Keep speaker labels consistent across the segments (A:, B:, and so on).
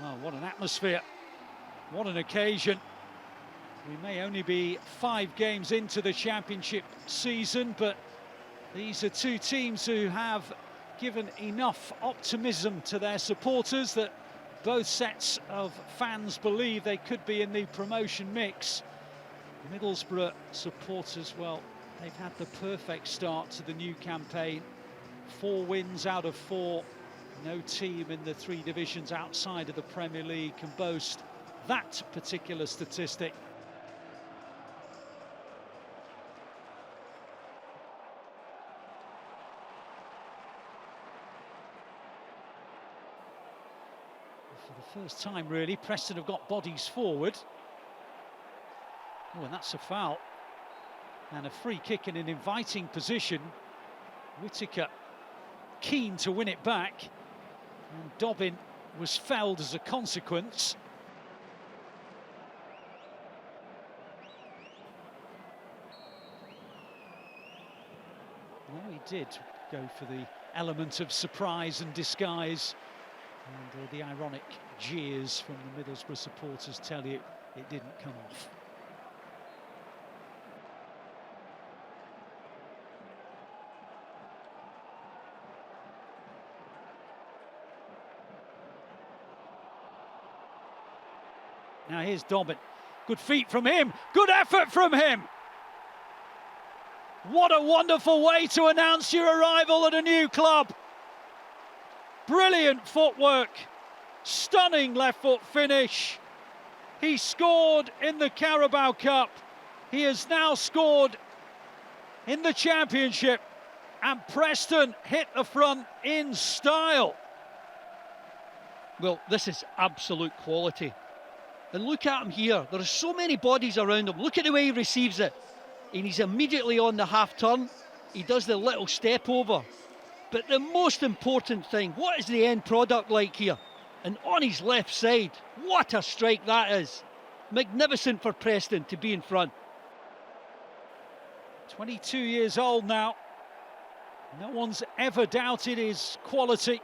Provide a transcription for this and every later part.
A: Well, what an atmosphere, what an occasion. We may only be 5 games into the championship season, but these are two teams who have given enough optimism to their supporters that both sets of fans believe they could be in the promotion mix. Middlesbrough supporters, well, they've had the perfect start to the new campaign. 4 wins out of 4. No team in the 3 divisions outside of the Premier League can boast that particular statistic. For the first time, really, Preston have got bodies forward. Oh, and that's a foul. And a free kick in an inviting position. Whittaker keen to win it back. And Dobbin was felled as a consequence. Well, he did go for the element of surprise and disguise. And the ironic jeers from the Middlesbrough supporters tell you it didn't come off. Now here's Dobbin. Good feet from him. Good effort from him. What a wonderful way to announce your arrival at a new club. Brilliant footwork. Stunning left foot finish. He scored in the Carabao Cup. He has now scored in the Championship. And Preston hit the front in style.
B: Well, this is absolute quality. And look at him here. There are so many bodies around him. Look at the way he receives it. And he's immediately on the half turn. He does the little step over. But the most important thing, what is the end product like here? And on his left side, what a strike that is. Magnificent for Preston to be in front.
A: 22 years old now. No one's ever doubted his quality.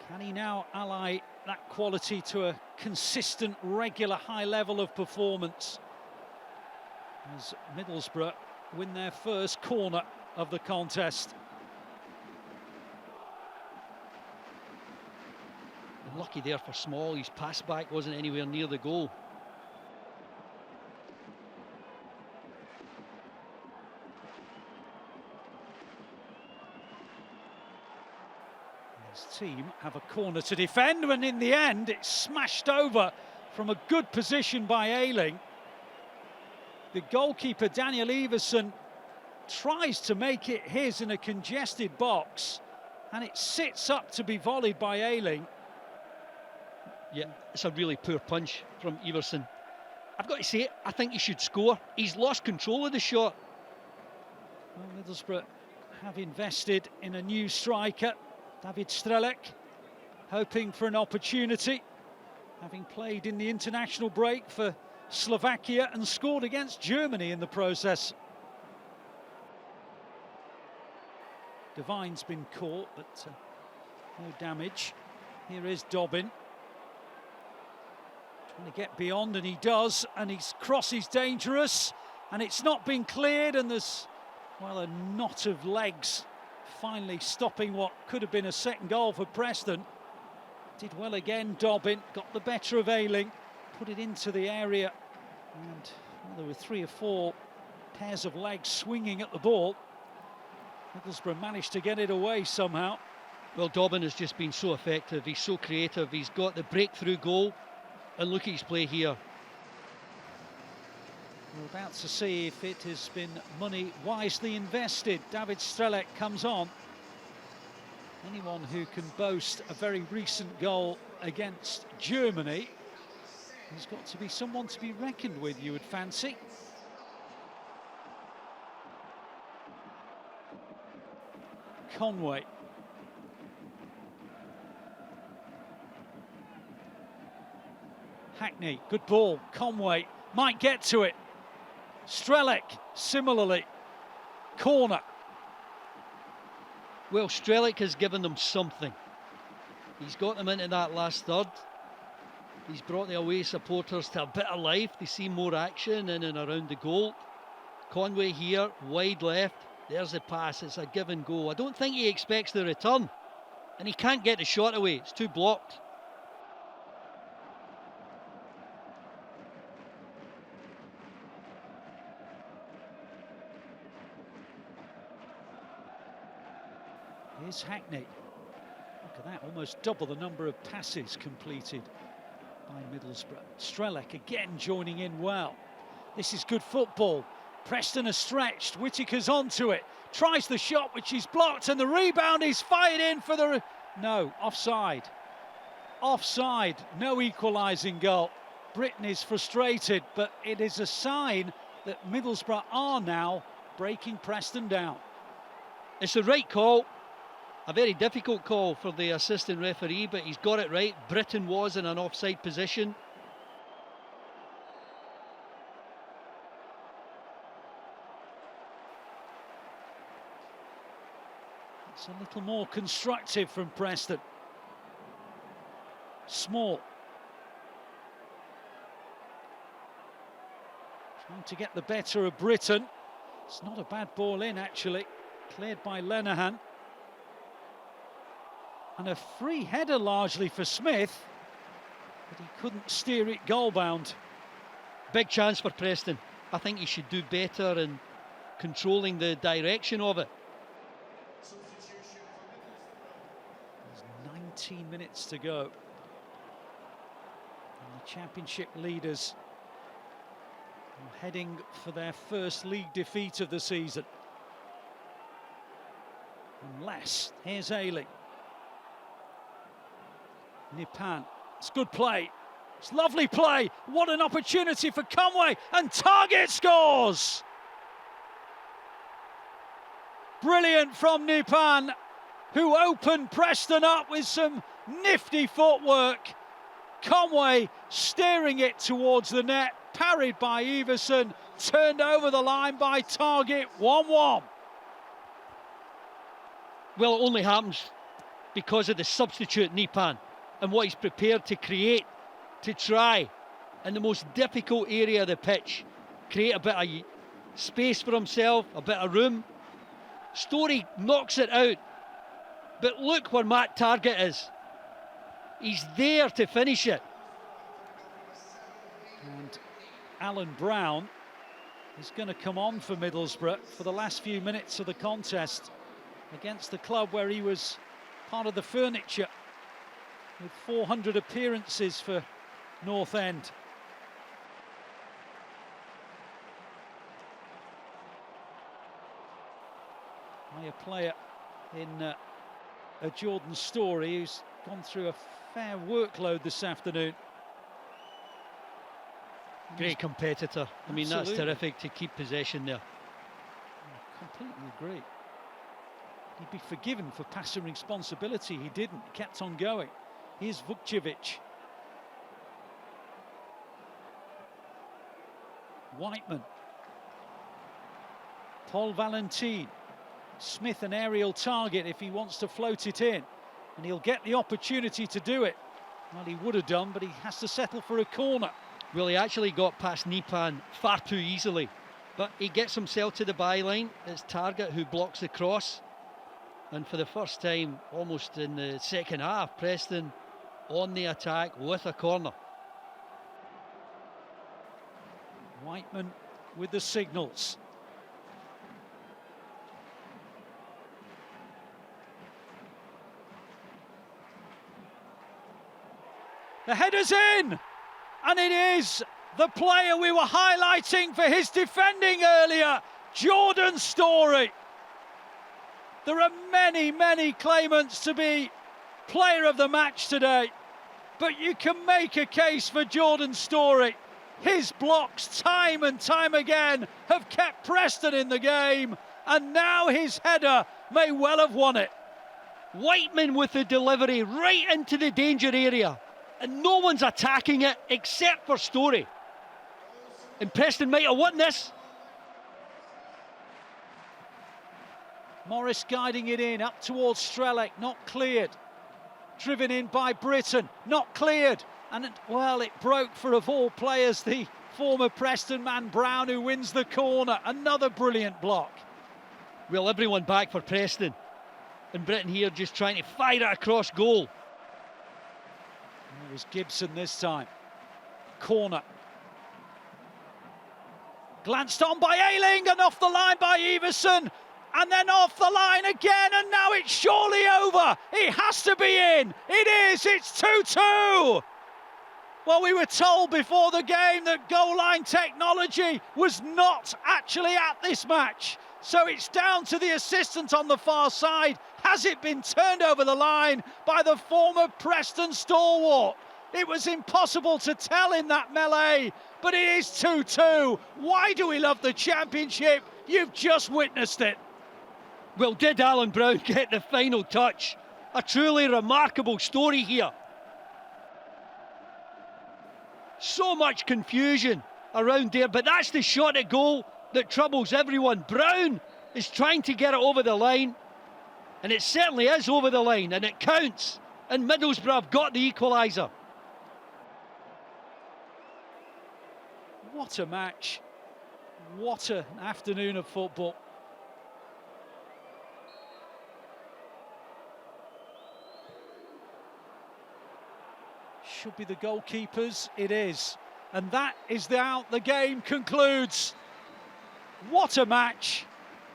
A: Can he now ally that quality to a consistent, regular, high level of performance as Middlesbrough win their first corner of the contest?
B: Lucky there for Small, his pass back wasn't anywhere near the goal.
A: His team have a corner to defend, and in the end it's smashed over from a good position by Ayling. The goalkeeper Daniel Everson tries to make it his in a congested box, and it sits up to be volleyed by Ayling.
B: Yeah, it's a really poor punch from Everson. I've got to say, I think he should score. He's lost control of the shot.
A: Well, Middlesbrough have invested in a new striker, David Strelec, hoping for an opportunity, having played in the international break for Slovakia and scored against Germany in the process. Devine's been caught, but no damage. Here is Dobbin. Trying to get beyond, and he does, and his cross is dangerous, and it's not been cleared, and there's, well, a knot of legs finally stopping what could have been a second goal for Preston. Did well again, Dobbin, got the better of Ayling, put it into the area, and well, there were 3 or 4 pairs of legs swinging at the ball. Middlesbrough managed to get it away somehow.
B: Well, Dobbin has just been so effective, he's so creative, he's got the breakthrough goal. And look at his play here.
A: We're about to see if it has been money wisely invested. David Strelec comes on. Anyone who can boast a very recent goal against Germany has got to be someone to be reckoned with, you would fancy. Conway. Hackney, good ball. Conway might get to it. Strelec, similarly. Corner.
B: Well, Strelec has given them something. He's got them into that last third. He's brought the away supporters to a bit of life. They see more action in and around the goal. Conway here, wide left. There's the pass, it's a give and go. I don't think he expects the return. And he can't get the shot away, it's too blocked.
A: Here's Hackney. Look at that, almost double the number of passes completed by Middlesbrough. Strelec again joining in well. This is good football. Preston are stretched, Whittaker's onto it. Tries the shot, which is blocked, and the rebound is fired in for the... No, offside. Offside, no equalising goal. Britain is frustrated, but it is a sign that Middlesbrough are now breaking Preston down.
B: It's the right call. A very difficult call for the assistant referee, but he's got it right. Britain was in an offside position.
A: It's a little more constructive from Preston. Small. Trying to get the better of Britain. It's not a bad ball in, actually. Cleared by Lenihan. And a free header largely for Smith, but he couldn't steer it goal-bound.
B: Big chance for Preston. I think he should do better in controlling the direction of it.
A: There's 19 minutes to go. And the Championship leaders are heading for their first league defeat of the season. Unless, here's Ailey. Nipan, it's good play, it's lovely play, what an opportunity for Conway, and Target scores! Brilliant from Nipan, who opened Preston up with some nifty footwork. Conway steering it towards the net, parried by Everson, turned over the line by Target, 1-1.
B: Well, it only happens because of the substitute Nipan and what he's prepared to create, to try in the most difficult area of the pitch, create a bit of space for himself, a bit of room. Story knocks it out, but look where Matt Target is. He's there to finish it.
A: And Alan Brown is going to come on for Middlesbrough for the last few minutes of the contest against the club where he was part of the furniture, with 400 appearances for North End. A player in a Jordan Story who's gone through a fair workload this afternoon.
B: Great competitor. I mean,
A: Absolutely.
B: that's terrific to keep possession there.
A: I completely agree. He'd be forgiven for passing responsibility. He didn't. He kept on going. Here's Vukcevic. Whiteman. Paul Valentin. Smith an aerial target if he wants to float it in. And he'll get the opportunity to do it. Well, he would have done, but he has to settle for a corner.
B: Well, he actually got past Nipan far too easily. But he gets himself to the byline. It's Target who blocks the cross. And for the first time, almost in the second half, Preston on the attack with a corner.
A: Whiteman with the signals. The header's in! And it is the player we were highlighting for his defending earlier, Jordan Story. There are many, many claimants to be player of the match today, but you can make a case for Jordan Story. His blocks time and time again have kept Preston in the game, and now his header may well have won it.
B: Whiteman with the delivery right into the danger area, and no one's attacking it except for Story. And Preston might have won this.
A: Morris guiding it in, up towards Strelec, not cleared. driven in by Britain, not cleared, and well, it broke for, of all players, the former Preston man Brown, who wins the corner. Another brilliant block.
B: Well, everyone back for Preston, and Britain here just trying to fire it across goal.
A: It was Gibson this time. Corner. Glanced on by Ayling and off the line by Everson. And then off the line again, and now it's surely over. It has to be in. It is. It's 2-2. Well, we were told before the game that goal line technology was not actually at this match. So it's down to the assistant on the far side. Has it been turned over the line by the former Preston stalwart? It was impossible to tell in that melee, but it is 2-2. Why do we love the Championship? You've just witnessed it.
B: Well, did Alan Brown get the final touch? A truly remarkable story here. So much confusion around there, but that's the shot at goal that troubles everyone. Brown is trying to get it over the line, and it certainly is over the line, and it counts. And Middlesbrough have got the equaliser.
A: What a match. What an afternoon of football. Should be the goalkeepers. It is. And that is how the game concludes. What a match.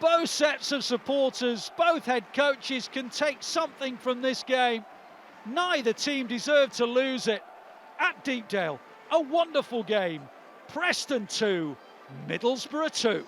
A: Both sets of supporters, both head coaches can take something from this game. Neither team deserved to lose it. At Deepdale, a wonderful game. Preston 2, Middlesbrough 2.